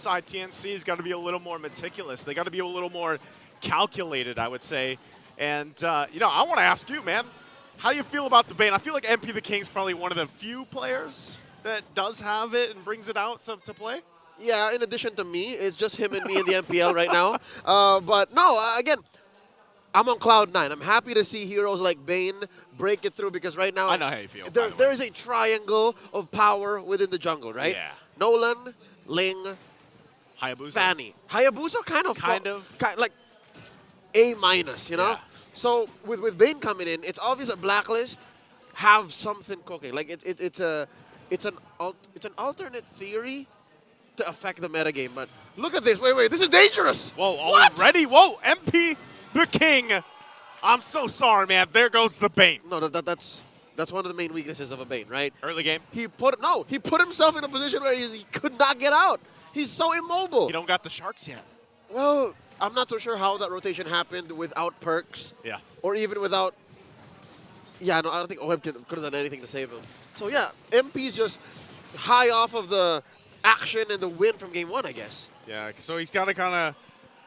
side, TNC's got to be a little more meticulous. They got to be a little more calculated, I would say. And, you know, I want to ask you, man, how do you feel about the Bane? I feel like MP the King's probably one of the few players that does have it and brings it out to play. Yeah, in addition to me, it's just him and me in the MPL right now. But no, again, I'm on cloud 9. I'm happy to see heroes like Bane break it through because right now I know how you feel. There is a triangle of power within the jungle, right? Yeah. Nolan, Ling, Hayabusa. Fanny. Hayabusa kind of like A minus, you know? Yeah. So with Bane coming in, it's obvious that Blacklist have something cooking. Like it's an alternate theory to affect the metagame. But look at this. Wait, this is dangerous. Whoa, What? already? Whoa, MP the King. I'm so sorry, man. There goes the Bane. No, that's one of the main weaknesses of a Bane, right? Early game. He put himself in a position where he could not get out. He's so immobile. You don't got the sharks yet. Well, I'm not so sure how that rotation happened without perks. Yeah. Or even without. Yeah, no, I don't think OM could have done anything to save him. So yeah, MP's just high off of the action and the win from game 1, I guess. Yeah, so he's got to kind of.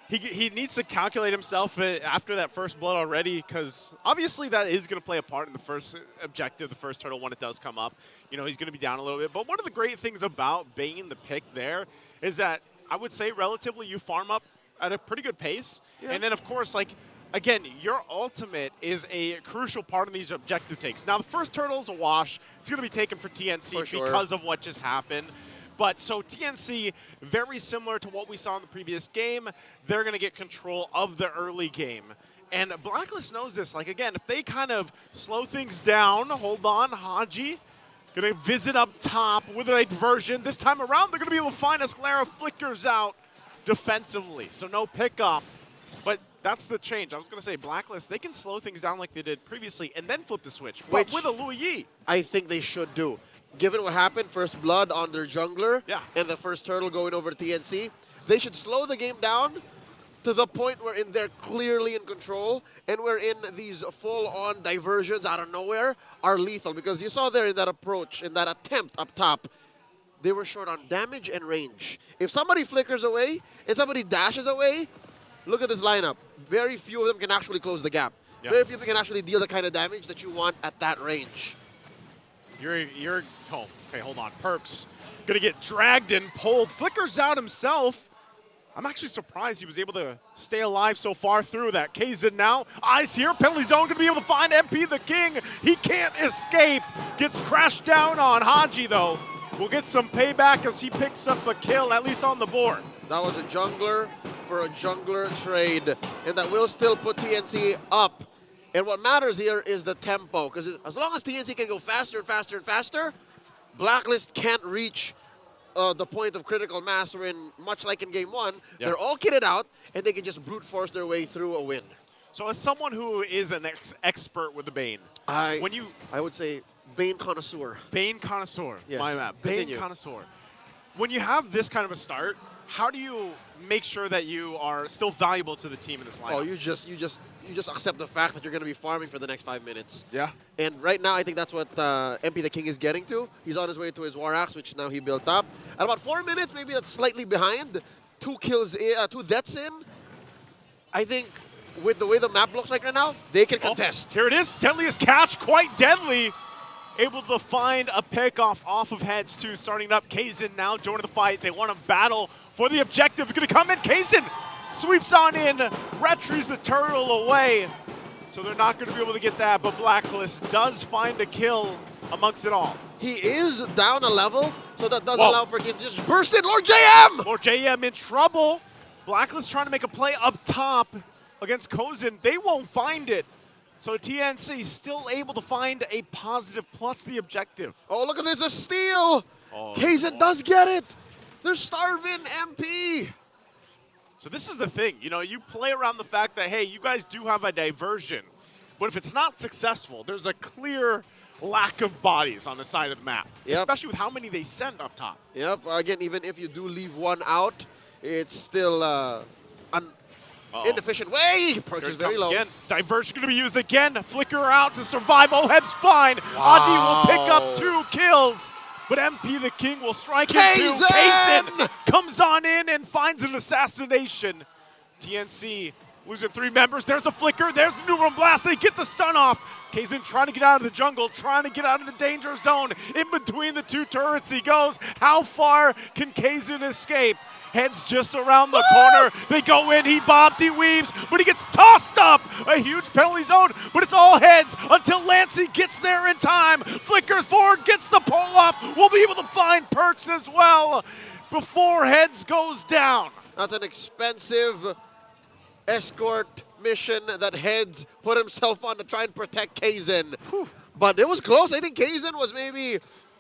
He needs to calculate himself after that first blood already, because obviously that is going to play a part in the first objective, the first turtle when it does come up. You know, he's going to be down a little bit. But one of the great things about Bane, the pick there, is that I would say relatively you farm up at a pretty good pace. Yeah. And then, of course, like, again, your ultimate is a crucial part of these objective takes. Now, the first turtle is a wash. It's going to be taken for TNC because of what just happened. But so TNC, very similar to what we saw in the previous game, they're going to get control of the early game. And Blacklist knows this. Like, again, if they kind of slow things down, hold on, Haji, going to visit up top with a diversion. This time around, they're going to be able to find Escalera flickers out defensively. So no pickup. But that's the change. I was going to say, Blacklist, they can slow things down like they did previously and then flip the switch. But with a Louis Yi. I think they should do. Given what happened, first blood on their jungler, and the first turtle going over to TNC, they should slow the game down to the point where they're clearly in control, and wherein these full-on diversions out of nowhere are lethal. Because you saw there in that approach, in that attempt up top, they were short on damage and range. If somebody flickers away and somebody dashes away, look at this lineup. Very few of them can actually close the gap. Very few of them can actually deal the kind of damage that you want at that range. Oh, okay, hold on. Perks gonna get dragged and pulled. Flickers out himself. I'm actually surprised he was able to stay alive so far through that. Kazin now, eyes here, penalty zone, gonna be able to find MP the King. He can't escape. Gets crashed down on. Haji, though, will get some payback as he picks up a kill, at least on the board. That was a jungler for a jungler trade, and that will still put TNC up. And what matters here is the tempo, because as long as TNC can go faster and faster and faster, Blacklist can't reach the point of critical mass when, much like in game 1, they're all kitted out, and they can just brute force their way through a win. So as someone who is an expert with the Bane, I would say Bane connoisseur. Bane connoisseur, yes. My map. Bane connoisseur. When you have this kind of a start, how do you make sure that you are still valuable to the team in this lineup? Oh, you just accept the fact that you're going to be farming for the next 5 minutes. Yeah. And right now, I think that's what MP the King is getting to. He's on his way to his War Axe, which now he built up. At about 4 minutes, maybe that's slightly behind. 2 kills in, 2 deaths in. I think with the way the map looks like right now, they can contest. Here it is. Deadliest catch, quite deadly. Able to find a pick off of heads too. Starting up, Kazin now joining the fight. They want to battle for the objective. Going to come in. Kazin sweeps on in, retrieves the turtle away. So they're not going to be able to get that, but Blacklist does find a kill amongst it all. He is down a level, so that does allow for Kazin to just burst in. Lord JM! Lord JM in trouble. Blacklist trying to make a play up top against Kozin. They won't find it. So TNC still able to find a positive plus the objective. Oh, look at this, a steal! Kazin does get it! They're starving MP! So this is the thing, you know, you play around the fact that, hey, you guys do have a diversion, but if it's not successful, there's a clear lack of bodies on the side of the map, especially with how many they send up top. Yep, again, even if you do leave one out, it's still inefficient way. Approach is very low. Again. Diversion going to be used again. Flicker out to survive. Oheb's fine. Aji will pick up 2 kills. but MP the King will strike Kaizen! into Kaizen. Comes on in and finds an assassination. TNC losing 3 members. There's the flicker. There's the Neuron Blast. They get the stun off. Kaizen trying to get out of the jungle, trying to get out of the danger zone. In between the 2 turrets he goes. How far can Kaizen escape? Heads just around the corner. They go in, he bobs, he weaves, but he gets tossed up. A huge penalty zone, but it's all heads until Lancey gets there in time. Flickers forward, gets the pull off. We'll be able to find Perks as well before heads goes down. That's an expensive escort mission that Heads put himself on to try and protect Kaizen. But it was close. I think Kaizen was maybe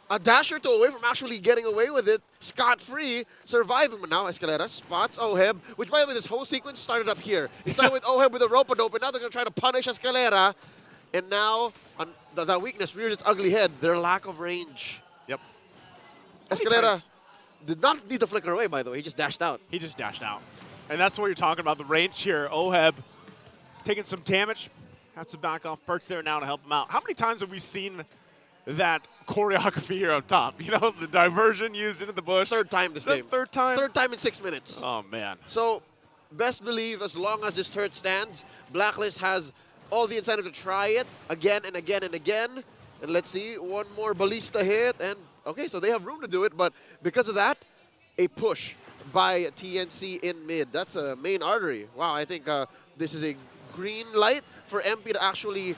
a dash or 2 away from actually getting away with it scot-free, surviving. But now Escalera spots Oheb, which by the way, this whole sequence started up here. It started with Oheb with a rope-a-dope, and now they're going to try to punish Escalera. And now that weakness rears its ugly head, their lack of range. Yep. Escalera did not need to flicker away, by the way. He just dashed out. He just dashed out. And that's what you're talking about, the range here. Oheb taking some damage. Has to back off. Perks there now to help him out. How many times have we seen that choreography here up top? You know, the diversion used into the bush. 3rd time this game. 3rd time? 3rd time in 6 minutes. Oh, man. So, best believe as long as this turret stands, Blacklist has all the incentive to try it again and again and again. And let's see, one more ballista hit. And, okay, so they have room to do it. But because of that, a push by TNC in mid. That's a main artery. Wow, I think this is a green light for MP to actually,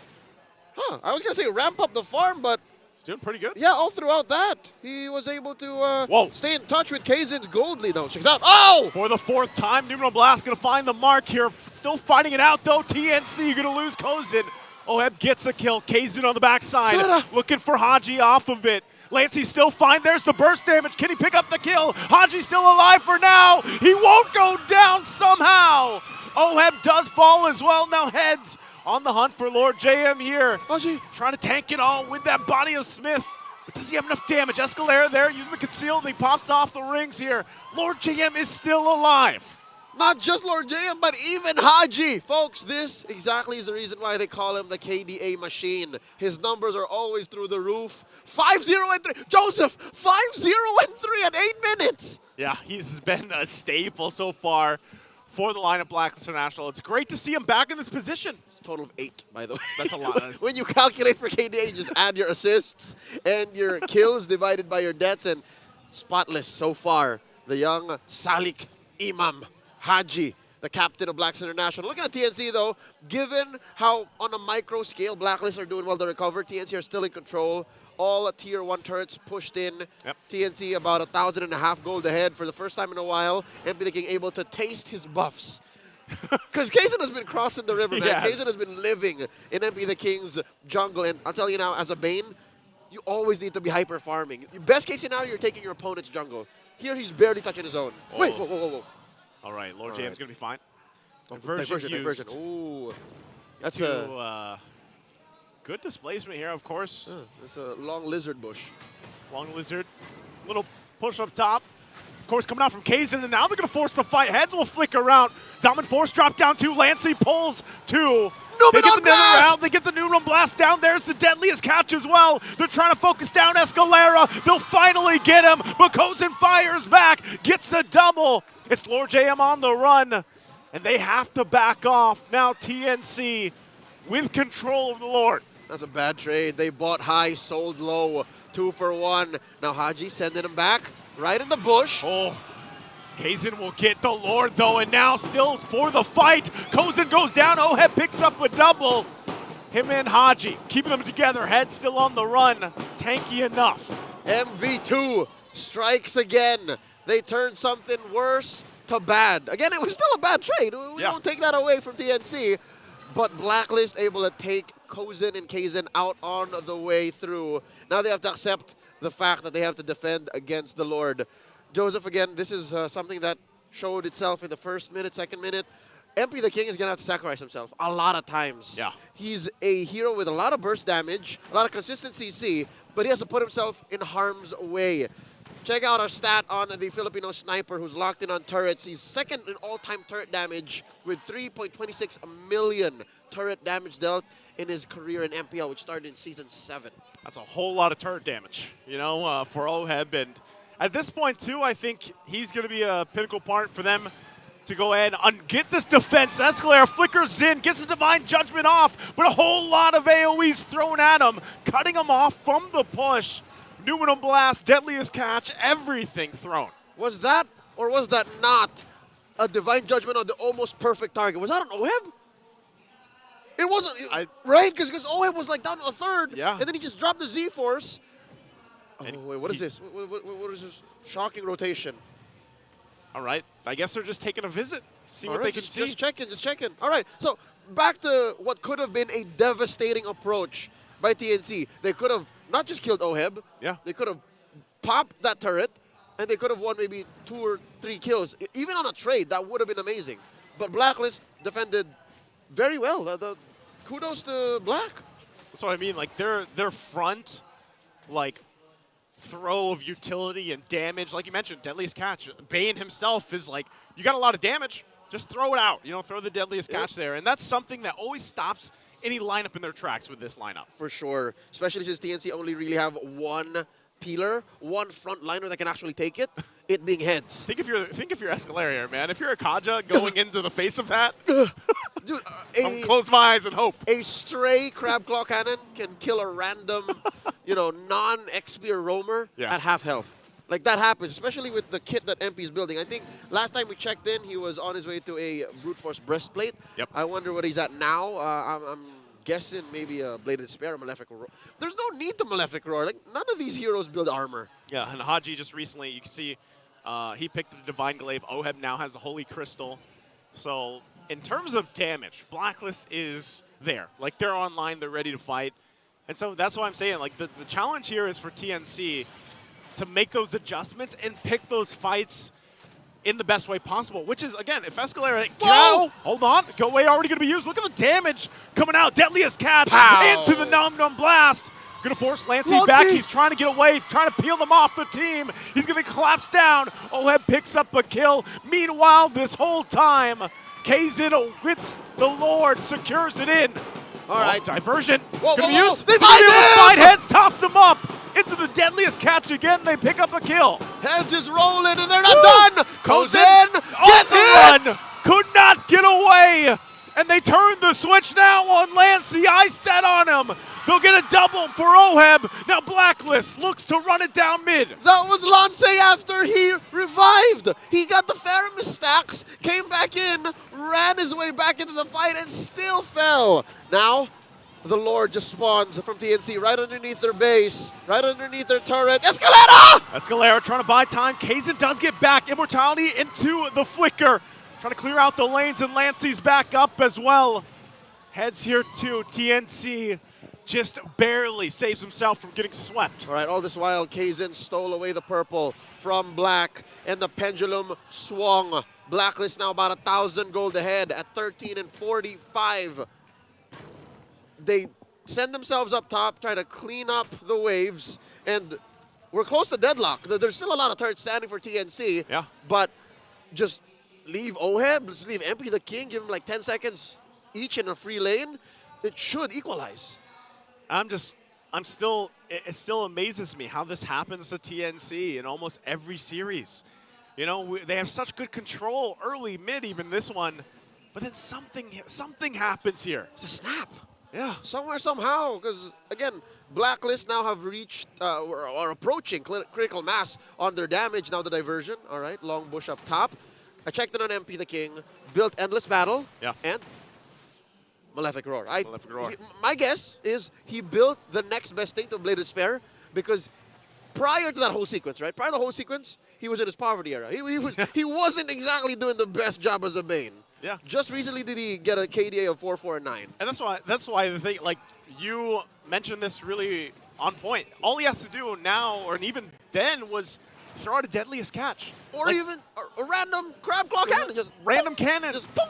I was going to say ramp up the farm, but it's doing pretty good. yeah, all throughout that, he was able to stay in touch with Kaizen's gold lead. No, checks out. Oh! For the 4th time, Neuron Blast going to find the mark here. Still fighting it out, though. TNC going to lose Kaizen. Oheb gets a kill. Kaizen on the backside, looking for Haji off of it. Lancey's still fine. There's the burst damage. Can he pick up the kill? Haji's still alive for now. He won't go down somehow. Oheb does fall as well. Now Heads on the hunt for Lord JM here. Haji trying to tank it all with that body of Smith. But does he have enough damage? Escalera there using the conceal, and he pops off the rings here. Lord JM is still alive. Not just Lord JM, but even Haji. Folks, this exactly is the reason why they call him the KDA machine. His numbers are always through the roof. 5-0 and 3. Joseph, 5-0 and 3 at 8 minutes. Yeah, he's been a staple so far for the lineup Blacklist International. It's great to see him back in this position. It's a total of 8, by the way. That's a lot. When you calculate for KDA, you just add your assists and your kills divided by your deaths, and spotless so far. The young Salik Imam Haji, the captain of Blacklist International. Looking at TNC, though, given how on a micro scale Blacklist are doing well to recover, TNC are still in control. All Tier 1 turrets pushed in. Yep. TNC about 1,500 gold ahead for the first time in a while. MP the King able to taste his buffs. Because Kaizen has been crossing the river, man. Yes. Kaizen has been living in MP the King's jungle. And I'll tell you now, as a Bane, you always need to be hyper farming. Best case scenario, you're taking your opponent's jungle. Here, he's barely touching his own. Oh. Wait, whoa. All right, Lord JM's going to be fine. Diversion. Ooh. That's good displacement here, of course. It's a long lizard bush. Long lizard. Little push up top. Of course, coming out from Kaizen, and now they're going to force the fight. Heads will flicker out. Zalman Force drop down 2. Lancey pulls 2. They get the nether round. They get the Neuron Blast down. There's the deadliest catch as well. They're trying to focus down Escalera. They'll finally get him, but Kaizen fires back. Gets the double. It's Lord JM on the run, and they have to back off. Now TNC with control of the Lord. That's a bad trade. They bought high, sold low. 2 for 1. Now Haji sending him back right in the bush. Oh, Kaizen will get the Lord, though, and now still for the fight. Kaizen goes down. Oheb picks up a double. Him and Haji keeping them together. Head still on the run. Tanky enough. MV2 strikes again. They turned something worse to bad. Again, it was still a bad trade. We don't take that away from TNC. But Blacklist able to take Kaizen and Kaizen out on the way through. Now they have to accept the fact that they have to defend against the Lord. Joseph, again, this is something that showed itself in the first minute, second minute. MP the King is going to have to sacrifice himself a lot of times. Yeah. He's a hero with a lot of burst damage, a lot of consistent CC, but he has to put himself in harm's way. check out our stat on the Filipino sniper who's locked in on turrets. He's second in all-time turret damage with 3.26 million turret damage dealt in his career in MPL, which started in Season 7. That's a whole lot of turret damage, you know, for Oheb. And at this point, too, I think he's going to be a pinnacle part for them to go ahead and get this defense. Escalera flickers in, gets his Divine Judgment off, but a whole lot of AoEs thrown at him, cutting him off from the push. Numinum Blast, Deadliest Catch, everything thrown. Was that or was that not a Divine Judgment on the almost perfect target? Was that an Oheb? It wasn't, right? Because Oheb was like down to a third, and then he just dropped the Z-Force. Oh, wait, what is this? What is this shocking rotation? All right, I guess they're just taking a visit, see what they can see. Just checking. All right, so back to what could have been a devastating approach by TNC. They could have not just killed Oheb. Yeah. They could have popped that turret, and they could have won maybe 2 or 3 kills. Even on a trade, that would have been amazing. But Blacklist defended very well. Kudos to Black. That's what I mean. Like their front, like throw of utility and damage, like you mentioned, Deadliest Catch. Bane himself is like, you got a lot of damage, just throw it out. You know, throw the Deadliest Catch there, and that's something that always stops any lineup in their tracks with this lineup. For sure, especially since TNC only really have one peeler, one front liner that can actually take it, it being heads. Think if you're Escalera here, man. If you're a Kaja going into the face of that, dude, I'll close my eyes and hope. A stray Crab Claw Cannon can kill a random, you know, non-XP or roamer at half health. Like, that happens, especially with the kit that MP is building. I think last time we checked in, he was on his way to a Brute Force Breastplate. Yep. I wonder what he's at now. I'm guessing maybe a Bladed Spear or Malefic Roar. There's no need to Malefic Roar. Like, none of these heroes build armor. Yeah, and Haji just recently, you can see, he picked the Divine Glaive. Oheb now has the Holy Crystal. So, in terms of damage, Blacklist is there. Like, they're online, they're ready to fight. And so that's why I'm saying, like, the challenge here is for TNC to make those adjustments and pick those fights in the best way possible, which is, again, if Escalera, hold on, go away, already going to be used. Look at the damage coming out. Deadliest Catch into the Num Blast. Going to force Lancey back. He's trying to get away, trying to peel them off the team. He's going to collapse down. Oheb picks up a kill. Meanwhile, this whole time, Kazin with the Lord secures it in. All right. Diversion. Whoa, They fight heads, toss them up into the Deadliest Catch again. They pick up a kill. Heads is rolling, and they're not done. Goes in, gets it. Run. Could not get away. And they turn the switch now on Lancey. I set on him. They'll get a double for Oheb. Now Blacklist looks to run it down mid. That was Lancey after he revived. He got the Faramis stacks, came back in, ran his way back into the fight, and still fell. Now, the Lord just spawns from TNC right underneath their base, right underneath their turret. Escalera trying to buy time. Kazin does get back. Immortality into the flicker. Trying to clear out the lanes, and Lancey's back up as well. Heads here to TNC. Just barely saves himself from getting swept. All right, all this while, Kazin stole away the purple from Black, and the pendulum swung. Blacklist now about 1,000 gold ahead at 13 and 45. They send themselves up top, try to clean up the waves, and we're close to deadlock. There's still a lot of turrets standing for TNC, but just leave Oheb, just leave MP the King, give him like 10 seconds each in a free lane. It should equalize. it still amazes me how this happens to TNC in almost every series. You know, they have such good control early, mid, even this one, but then something happens here. It's a snap. Yeah. Somewhere, somehow, because, again, Blacklist now have reached, or are approaching critical mass on their damage. Now the diversion, all right, long bush up top. I checked in on MP the King, built Endless Battle, and Malefic Roar. My guess is he built the next best thing to Bladed Spear, because prior to that whole sequence, right? Prior to the whole sequence, he was in his poverty era. He wasn't exactly doing the best job as a Bane. Yeah. Just recently did he get a KDA of 4, 4, and 9. And that's why the thing, like, you mentioned this really on point. All he has to do now, or even then, was throw out a Deadliest Catch. Or like, even a random Crab Claw Cannon. Just random cannon. Just boom.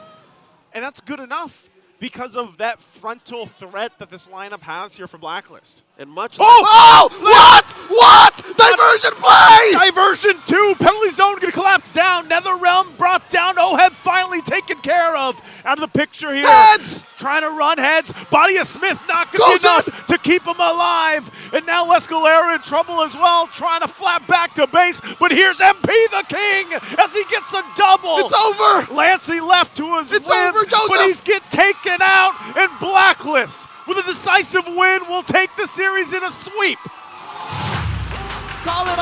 And that's good enough. because of that frontal threat that this lineup has here for Blacklist. And much What? Diversion play! Diversion 2, penalty zone gonna collapse down. NetherRealm brought down. Oheb finally taken care of. Out of the picture here. Heads! Trying to run heads. Body of Smith not gonna be enough to keep him alive. And now Escalera in trouble as well, trying to flap back to base. But here's MP the King as he gets a double. It's over! Lancey left to his It's wins, over, Joseph! but he's get taken out. And Blacklist, with a decisive win, will take the series in a sweep. Call it a